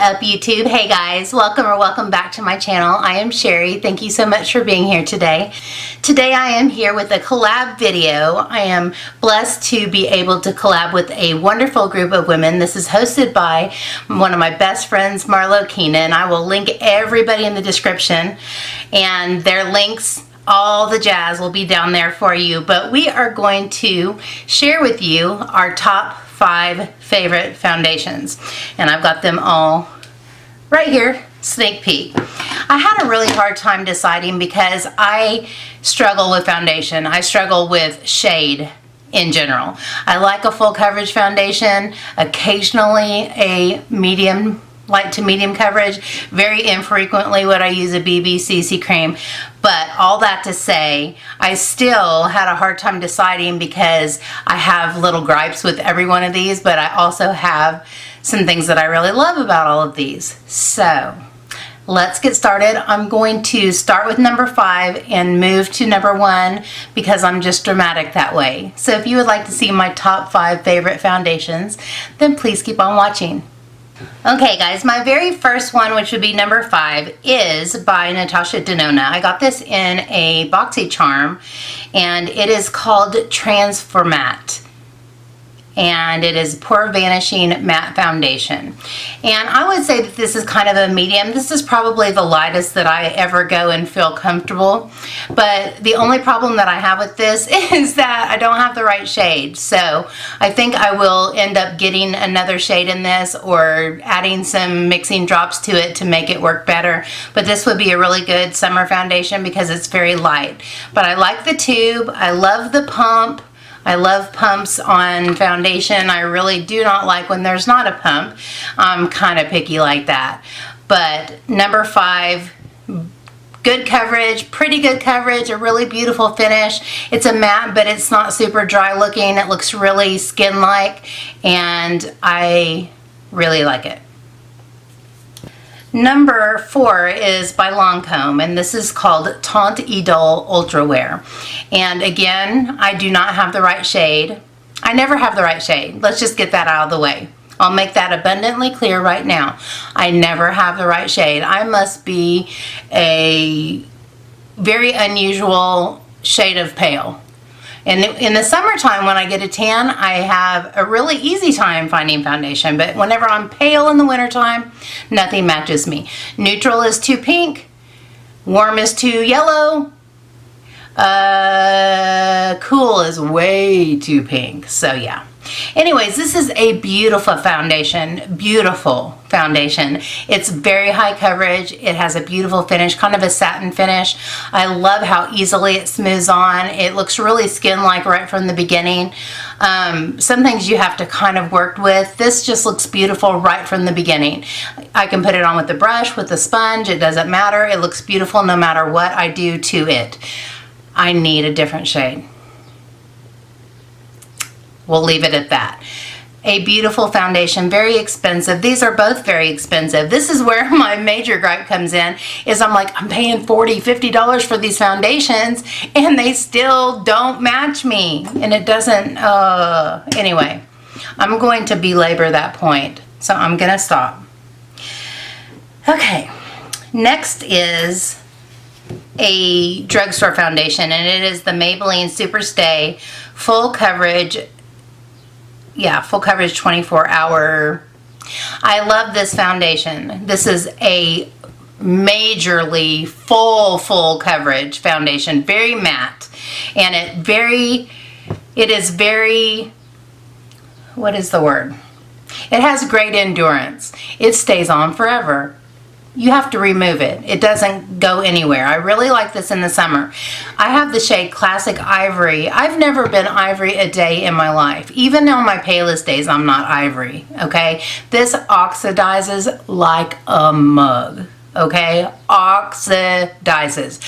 up, YouTube? Hey guys, welcome or welcome back to my channel. I am Sherry. Thank you so much for being here today. Today I am here with a collab video. I am blessed to be able to collab with a wonderful group of women. This is hosted by one of my best friends, Marlo Keenan. I will link everybody in the description, and their links, all the jazz will be down there for you. But we are going to share with you our top 5 favorite foundations, and I've got them all right here. Sneak peek. I had a really hard time deciding because I struggle with foundation. I struggle with shade in general. I like a full coverage foundation, occasionally a medium, light to medium coverage. Very infrequently would I use a BB CC cream. But all that to say, I still had a hard time deciding because I have little gripes with every one of these, but I also have some things that I really love about all of these. So let's get started. I'm going to start with number 5 and move to number 1 because I'm just dramatic that way. So if you would like to see my top 5 favorite foundations, then please keep on watching. Okay guys, my very first one, which would be number 5, is by Natasha Denona. I got this in a BoxyCharm, and it is called Transformat. And it is Pore Vanishing Matte Foundation. And I would say that this is kind of a medium. This is probably the lightest that I ever go and feel comfortable. But the only problem that I have with this is that I don't have the right shade. So I think I will end up getting another shade in this or adding some mixing drops to it to make it work better. But this would be a really good summer foundation because it's very light. But I like the tube. I love the pump. I love pumps on foundation. I really do not like when there's not a pump. I'm kind of picky like that. But number 5, good coverage, pretty good coverage, a really beautiful finish. It's a matte, but it's not super dry looking. It looks really skin-like, and I really like it. Number 4 is by Lancome, and this is called Teint Idole Ultra Wear. And again, I do not have the right shade. I never have the right shade. Let's just get that out of the way. I'll make that abundantly clear right now. I never have the right shade. I must be a very unusual shade of pale. And in the summertime, when I get a tan, I have a really easy time finding foundation. But whenever I'm pale in the wintertime, nothing matches me. Neutral is too pink. Warm is too yellow. Cool is way too pink. So yeah. Anyways, this is a beautiful foundation. Beautiful foundation. It's very high coverage. It has a beautiful finish, kind of a satin finish. I love how easily it smooths on. It looks really skin-like right from the beginning. Some things you have to kind of work with. This just looks beautiful right from the beginning. I can put it on with the brush, with the sponge. It doesn't matter. It looks beautiful no matter what I do to it. I need a different shade. We'll leave it at that. A beautiful foundation, very expensive. These are both very expensive. This is where my major gripe comes in, is I'm like, I'm paying $40, $50 for these foundations, and they still don't match me. And it doesn't, anyway, I'm going to belabor that point, so I'm gonna stop. Okay, next is a drugstore foundation, and it is the Maybelline Superstay Full Coverage. Yeah, full coverage 24-hour. I love this foundation. This is a majorly full coverage foundation, very matte, and it is very, what is the word? It has great endurance. It stays on forever. You have to remove it. It doesn't go anywhere. I really like this in the summer. I have the shade Classic Ivory. I've never been ivory a day in my life. Even on my palest days, I'm not ivory, okay? This oxidizes like a mug, okay? Oxidizes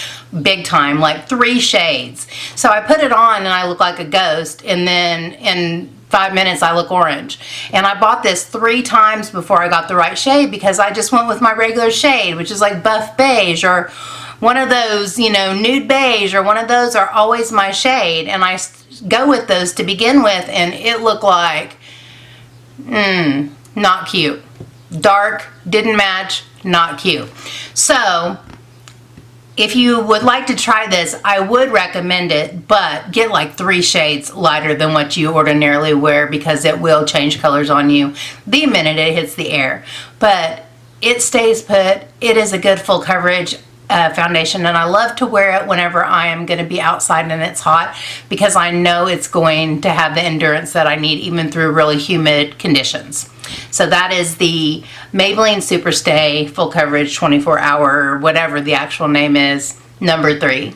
big time, like 3 shades. So I put it on and I look like a ghost, and then in 5 minutes I look orange. And I bought this 3 times before I got the right shade because I just went with my regular shade, which is like buff beige or one of those, you know, nude beige, or one of those are always my shade, and I go with those to begin with, and it looked like not cute. dark, didn't match, not cute. So if you would like to try this, I would recommend it, but get like 3 shades lighter than what you ordinarily wear, because it will change colors on you the minute it hits the air. But it stays put. It is a good full coverage foundation, and I love to wear it whenever I am going to be outside and it's hot, because I know it's going to have the endurance that I need even through really humid conditions. So that is the Maybelline Superstay Full Coverage 24 Hour, whatever the actual name is, number 3.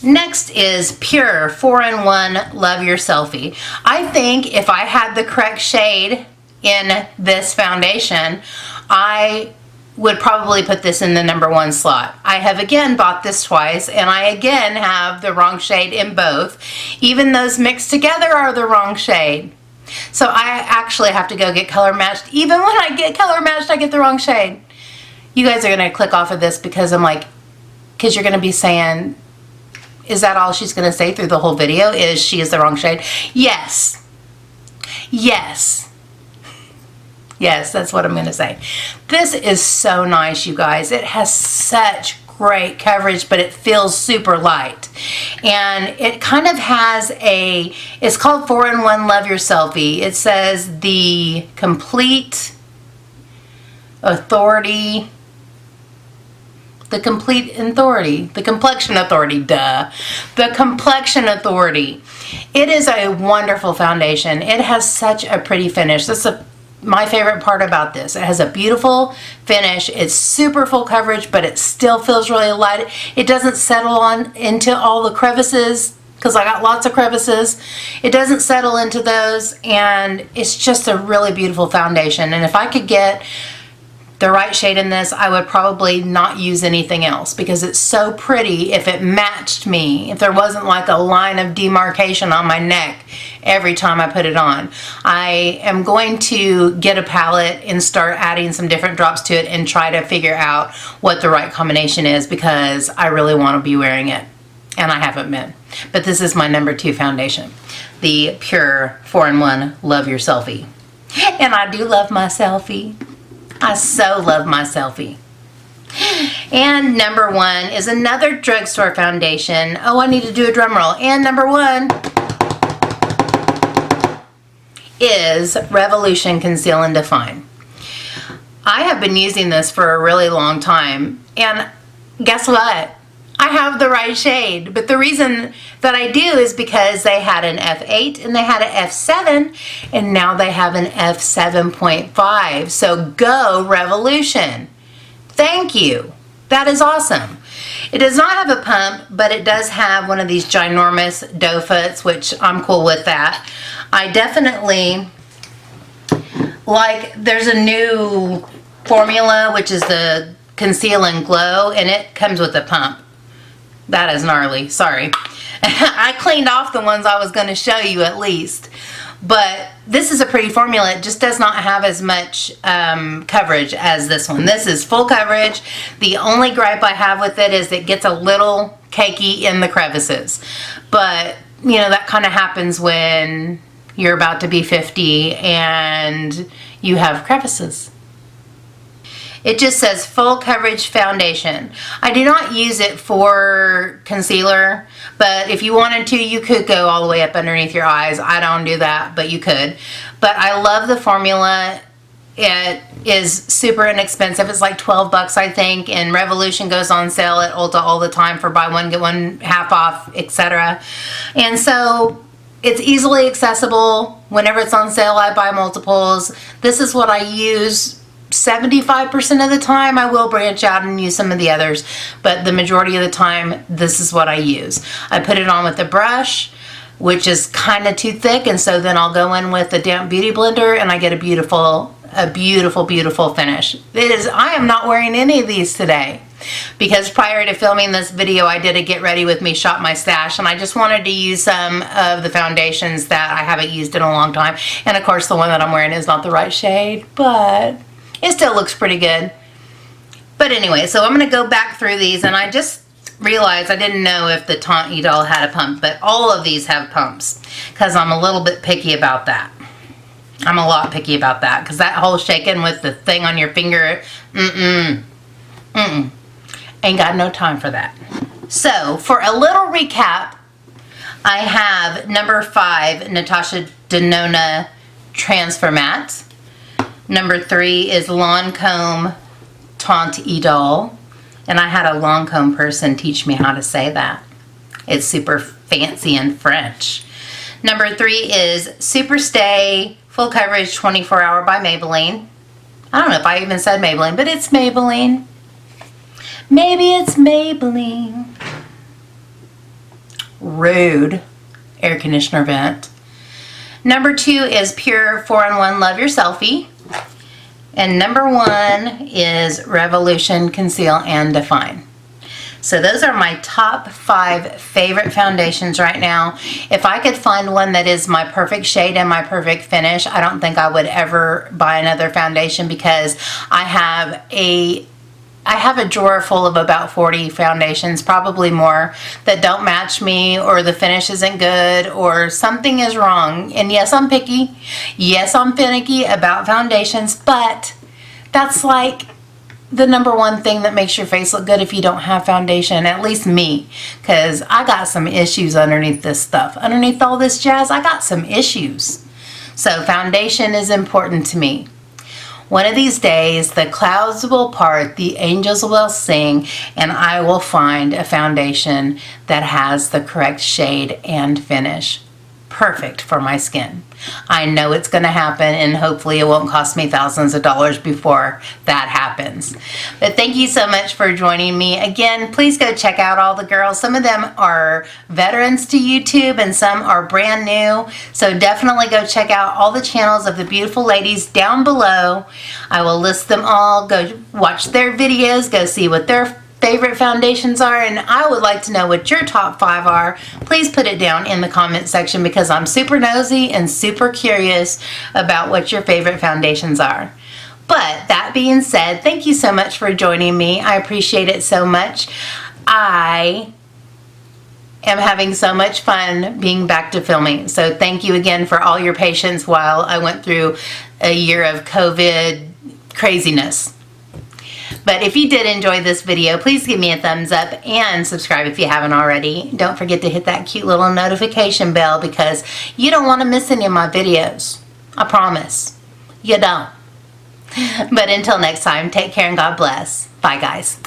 Next is Pure 4-in-1 Love Your Selfie. I think if I had the correct shade in this foundation, I would probably put this in the number 1 slot. I have again bought this twice, and I again have the wrong shade in both. Even those mixed together are the wrong shade. So I actually have to go get color matched. Even when I get color matched, I get the wrong shade. You guys are going to click off of this because because you're going to be saying, is that all she's going to say through the whole video, is she is the wrong shade? Yes. Yes. Yes, that's what I'm going to say. This is so nice, you guys. It has such great coverage, but it feels super light. And it kind of has it's called 4-in-1 Love Your Selfie. It says the complete authority, the complexion authority, duh. The complexion authority. It is a wonderful foundation. It has such a pretty finish. That's my favorite part about this. It has a beautiful finish. It's super full coverage, but it still feels really light. It doesn't settle on into all the crevices, because I got lots of crevices. It doesn't settle into those, and it's just a really beautiful foundation. And if I could get the right shade in this, I would probably not use anything else, because it's so pretty. If it matched me, if there wasn't like a line of demarcation on my neck every time I put it on. I am going to get a palette and start adding some different drops to it and try to figure out what the right combination is, because I really want to be wearing it, and I haven't been. But this is my number 2 foundation, the Pure 4-in-1 Love Your Selfie. And I do love my selfie. I so love my selfie. And number 1 is another drugstore foundation. Oh, I need to do a drum roll. And number 1 is Revolution Conceal and Define. I have been using this for a really long time, and guess what? I have the right shade, but the reason that I do is because they had an F8 and they had an F7, and now they have an F7.5. So go Revolution. Thank you. That is awesome. It does not have a pump, but it does have one of these ginormous doe foots, which I'm cool with that. I definitely there's a new formula, which is the Conceal and Glow, and it comes with a pump. That is gnarly. Sorry. I cleaned off the ones I was going to show you at least. But this is a pretty formula. It just does not have as much coverage as this one. This is full coverage. The only gripe I have with it is it gets a little cakey in the crevices. But, you know, that kind of happens when you're about to be 50 and you have crevices. It just says full coverage foundation. I do not use it for concealer, but if you wanted to, you could go all the way up underneath your eyes. I don't do that, but you could. But I love the formula. It is super inexpensive. It's like 12 bucks, I think, and Revolution goes on sale at Ulta all the time for buy one, get one half off, etc. And so it's easily accessible. Whenever it's on sale, I buy multiples. This is what I use 75% of the time. I will branch out and use some of the others, but the majority of the time, this is what I use. I put it on with a brush, which is kind of too thick, and so then I'll go in with a damp beauty blender and I get a beautiful, beautiful finish. I am not wearing any of these today, because prior to filming this video, I did a get ready with me, shop my stash, and I just wanted to use some of the foundations that I haven't used in a long time. And of course, the one that I'm wearing is not the right shade, but it still looks pretty good. But anyway, so I'm going to go back through these, and I just realized I didn't know if the Taunt You Doll had a pump, but all of these have pumps, because I'm a little bit picky about that. I'm a lot picky about that because that whole shaking with the thing on your finger, ain't got no time for that. So for a little recap, I have number 5, Natasha Denona Transfer Matte. Number 3 is Lancome Taunt Idol. And I had a Lancome person teach me how to say that. It's super fancy and French. Number 3 is Superstay Full Coverage 24 Hour by Maybelline. I don't know if I even said Maybelline, but it's Maybelline. Maybe it's Maybelline. Rude. Air conditioner vent. Number 2 is Pure 4-in-1 Love Your Selfie. And number 1 is Revolution Conceal and Define. So those are my top 5 favorite foundations right now. If I could find one that is my perfect shade and my perfect finish, I don't think I would ever buy another foundation because I have a drawer full of about 40 foundations, probably more, that don't match me, or the finish isn't good, or something is wrong. And yes, I'm picky. Yes, I'm finicky about foundations, but that's like the number 1 thing that makes your face look good if you don't have foundation, at least me, because I got some issues underneath this stuff. Underneath all this jazz, I got some issues. So foundation is important to me. One of these days, the clouds will part, the angels will sing, and I will find a foundation that has the correct shade and finish. Perfect for my skin. I know it's going to happen, and hopefully it won't cost me thousands of dollars before that happens. But thank you so much for joining me. Again, please go check out all the girls. Some of them are veterans to YouTube and some are brand new. So definitely go check out all the channels of the beautiful ladies down below. I will list them all. Go watch their videos. Go see what their favorite foundations are, and I would like to know what your top 5 are. Please put it down in the comment section because I'm super nosy and super curious about what your favorite foundations are. But that being said, thank you so much for joining me. I appreciate it so much. I am having so much fun being back to filming. So thank you again for all your patience while I went through a year of COVID craziness. But if you did enjoy this video, please give me a thumbs up and subscribe if you haven't already. Don't forget to hit that cute little notification bell because you don't want to miss any of my videos. I promise. You don't. But until next time, take care and God bless. Bye, guys.